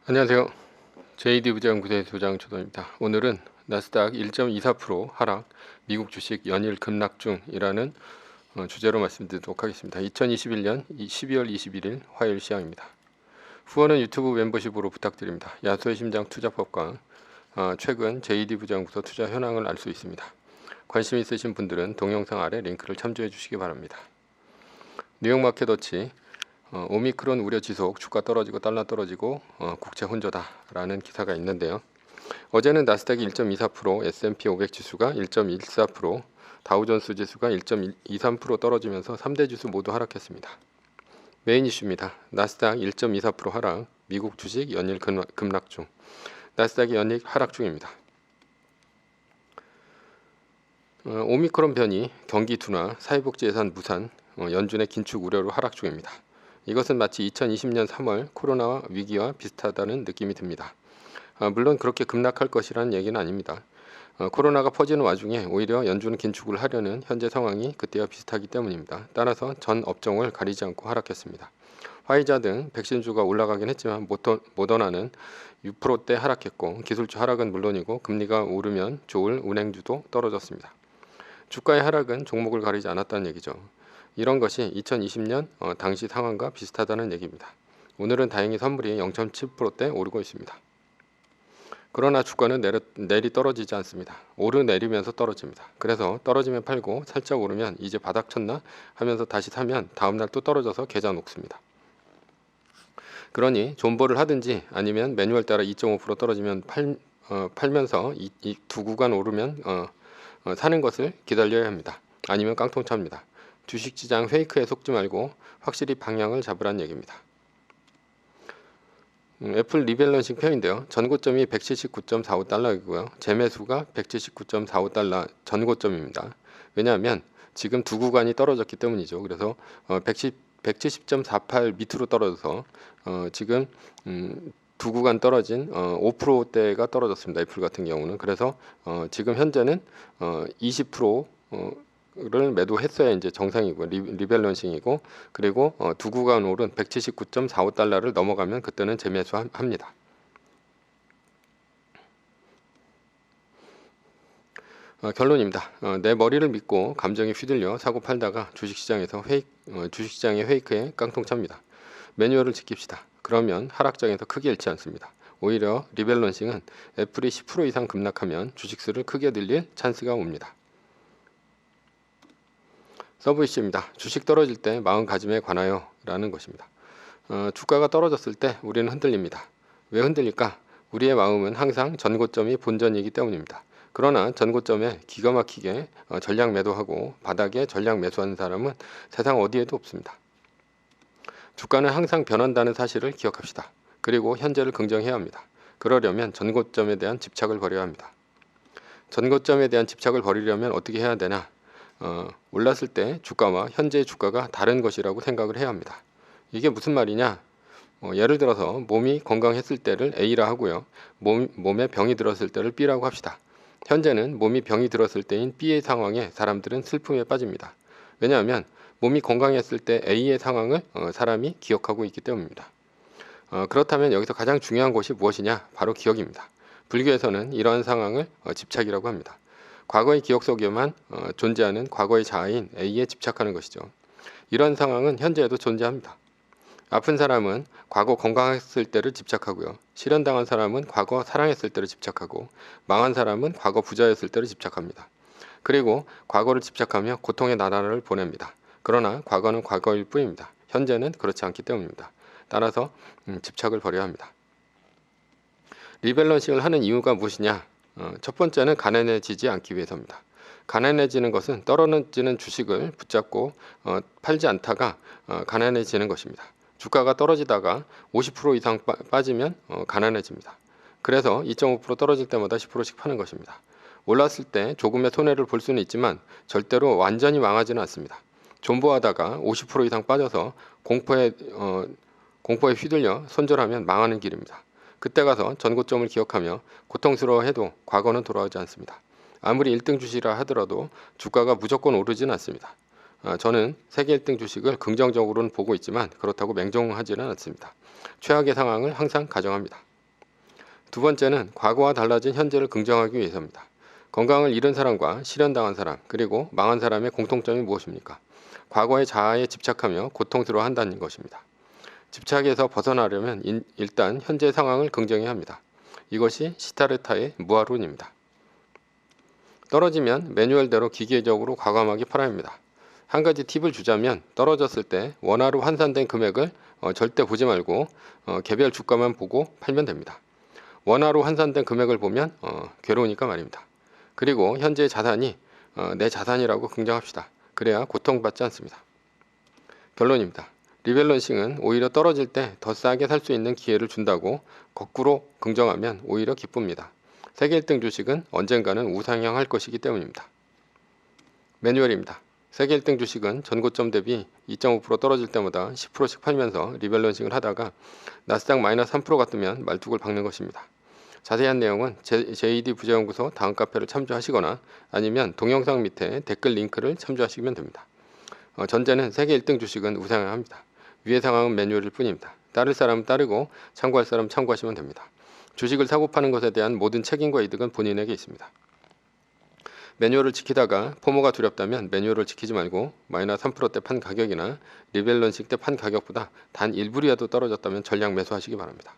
안녕하세요. JD부자연구소의 조장초도입니다. 오늘은 나스닥 1.24% 하락, 미국 주식 연일 급락 중이라는 주제로 말씀드리도록 하겠습니다. 2021년 12월 21일 화요일 시황입니다. 후원은 유튜브 멤버십으로 부탁드립니다. 야수의 심장 투자법과 최근 JD부자연구소 투자 현황을 알 수 있습니다. 관심 있으신 분들은 동영상 아래 링크를 참조해 주시기 바랍니다. 뉴욕 마켓워치 오미크론 우려 지속, 주가 떨어지고 달러 떨어지고 국채 혼조다라는 기사가 있는데요. 어제는 나스닥이 1.24%, S&P 500 지수가 1.14%, 다우존스 지수가 1.23% 떨어지면서 3대 지수 모두 하락했습니다. 메인 이슈입니다. 나스닥 1.24% 하락, 미국 주식 연일 급락 중. 나스닥이 연일 하락 중입니다. 오미크론 변이, 경기 둔화, 사회복지 예산 무산, 연준의 긴축 우려로 하락 중입니다. 이것은 마치 2020년 3월 코로나 위기와 비슷하다는 느낌이 듭니다. 물론 그렇게 급락할 것이라는 얘기는 아닙니다. 코로나가 퍼지는 와중에 오히려 연준은 긴축을 하려는 현재 상황이 그때와 비슷하기 때문입니다. 따라서 전 업종을 가리지 않고 하락했습니다. 화이자 등 백신주가 올라가긴 했지만 모더나는 6%대 하락했고, 기술주 하락은 물론이고 금리가 오르면 좋을 은행주도 떨어졌습니다. 주가의 하락은 종목을 가리지 않았다는 얘기죠. 이런 것이 2020년 당시 상황과 비슷하다는 얘기입니다. 오늘은 다행히 선물이 0.7%대 오르고 있습니다. 그러나 주가는 내리 떨어지지 않습니다. 오르내리면서 떨어집니다. 그래서 떨어지면 팔고 살짝 오르면 이제 바닥 쳤나 하면서 다시 사면 다음날 또 떨어져서 계좌 녹습니다. 그러니 존버를 하든지 아니면 매뉴얼 따라 2.5% 떨어지면 팔면서 이 두 구간 오르면 사는 것을 기다려야 합니다. 아니면 깡통차입니다. 주식시장 페이크에 속지 말고 확실히 방향을 잡으란 얘기입니다. 애플 리밸런싱 편인데요. 전고점이 179.45달러이고요. 재매수가 179.45달러 전고점입니다. 왜냐하면 지금 두 구간이 떨어졌기 때문이죠. 그래서 170.48 밑으로 떨어져서 지금 두 구간 떨어진 5%대가 떨어졌습니다. 애플 같은 경우는. 그래서 지금 현재는 20%를 매도했어야 이제 정상이고 리밸런싱이고, 그리고 두 구간 오른 179.45달러를 넘어가면 그때는 재매수합니다. 결론입니다. 내 머리를 믿고 감정에 휘둘려 사고 팔다가 주식시장의 페이크에 깡통찹니다. 매뉴얼을 지킵시다. 그러면 하락장에서 크게 잃지 않습니다. 오히려 리밸런싱은 애플이 10% 이상 급락하면 주식수를 크게 늘릴 찬스가 옵니다. 서브 이슈입니다. 주식 떨어질 때 마음가짐에 관하여 라는 것입니다. 주가가 떨어졌을 때 우리는 흔들립니다. 왜 흔들릴까? 우리의 마음은 항상 전고점이 본전이기 때문입니다. 그러나 전고점에 기가 막히게 전량 매도하고 바닥에 전량 매수하는 사람은 세상 어디에도 없습니다. 주가는 항상 변한다는 사실을 기억합시다. 그리고 현재를 긍정해야 합니다. 그러려면 전고점에 대한 집착을 버려야 합니다. 전고점에 대한 집착을 버리려면 어떻게 해야 되나? 올랐을 때 주가와 현재의 주가가 다른 것이라고 생각을 해야 합니다. 이게 무슨 말이냐? 예를 들어서 몸이 건강했을 때를 A라 하고요. 몸에 병이 들었을 때를 B라고 합시다. 현재는 몸이 병이 들었을 때인 B의 상황에 사람들은 슬픔에 빠집니다. 왜냐하면 몸이 건강했을 때 A의 상황을 사람이 기억하고 있기 때문입니다. 그렇다면 여기서 가장 중요한 것이 무엇이냐? 바로 기억입니다. 불교에서는 이러한 상황을 집착이라고 합니다. 과거의 기억 속에만 존재하는 과거의 자아인 A에 집착하는 것이죠. 이러한 상황은 현재에도 존재합니다. 아픈 사람은 과거 건강했을 때를 집착하고요. 실현당한 사람은 과거 사랑했을 때를 집착하고, 망한 사람은 과거 부자였을 때를 집착합니다. 그리고 과거를 집착하며 고통의 나날을 보냅니다. 그러나 과거는 과거일 뿐입니다. 현재는 그렇지 않기 때문입니다. 따라서 집착을 버려야 합니다. 리밸런싱을 하는 이유가 무엇이냐? 첫 번째는 가난해지지 않기 위해서입니다. 가난해지는 것은 떨어지는 주식을 붙잡고 팔지 않다가 가난해지는 것입니다. 주가가 떨어지다가 50% 이상 빠지면 가난해집니다. 그래서 2.5% 떨어질 때마다 10%씩 파는 것입니다. 올랐을 때 조금의 손해를 볼 수는 있지만 절대로 완전히 망하지는 않습니다. 존버하다가 50% 이상 빠져서 공포에 휘둘려 손절하면 망하는 길입니다. 그때 가서 전고점을 기억하며 고통스러워해도 과거는 돌아오지 않습니다. 아무리 1등 주식이라 하더라도 주가가 무조건 오르지는 않습니다. 저는 세계 1등 주식을 긍정적으로는 보고 있지만 그렇다고 맹종하지는 않습니다. 최악의 상황을 항상 가정합니다. 두 번째는 과거와 달라진 현재를 긍정하기 위해서입니다. 건강을 잃은 사람과 실현당한 사람, 그리고 망한 사람의 공통점이 무엇입니까? 과거의 자아에 집착하며 고통스러워한다는 것입니다. 집착에서 벗어나려면 일단 현재 상황을 긍정해야 합니다. 이것이 시타르타의 무아론입니다. 떨어지면 매뉴얼대로 기계적으로 과감하게 팔아야 합니다. 한 가지 팁을 주자면 떨어졌을 때 원화로 환산된 금액을 절대 보지 말고 개별 주가만 보고 팔면 됩니다. 원화로 환산된 금액을 보면 괴로우니까 말입니다. 그리고 현재의 자산이 내 자산이라고 긍정합시다. 그래야 고통받지 않습니다. 결론입니다. 리밸런싱은 오히려 떨어질 때 더 싸게 살 수 있는 기회를 준다고 거꾸로 긍정하면 오히려 기쁩니다. 세계 1등 주식은 언젠가는 우상향할 것이기 때문입니다. 매뉴얼입니다. 세계 1등 주식은 전고점 대비 2.5% 떨어질 때마다 10%씩 팔면서 리밸런싱을 하다가 나스닥 마이너스 3%가 뜨면 말뚝을 박는 것입니다. 자세한 내용은 JD 부자연구소 다음 카페를 참조하시거나 아니면 동영상 밑에 댓글 링크를 참조하시면 됩니다. 전제는 세계 1등 주식은 우상향합니다. 위의 상황은 매뉴얼일 뿐입니다. 따를 사람은 따르고 참고할 사람은 참고하시면 됩니다. 주식을 사고 파는 것에 대한 모든 책임과 이득은 본인에게 있습니다. 매뉴얼을 지키다가 포모가 두렵다면 매뉴얼을 지키지 말고 마이너스 3%대 판 가격이나 리밸런싱 때 판 가격보다 단 1불이라도 떨어졌다면 전량 매수하시기 바랍니다.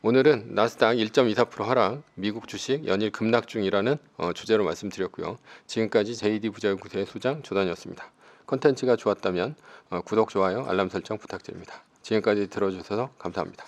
오늘은 나스닥 1.24% 하락, 미국 주식 연일 급락 중이라는 주제로 말씀드렸고요. 지금까지 JD 부자연구소의 소장 조단이었습니다. 컨텐츠가 좋았다면 구독, 좋아요, 알람 설정 부탁드립니다. 지금까지 들어주셔서 감사합니다.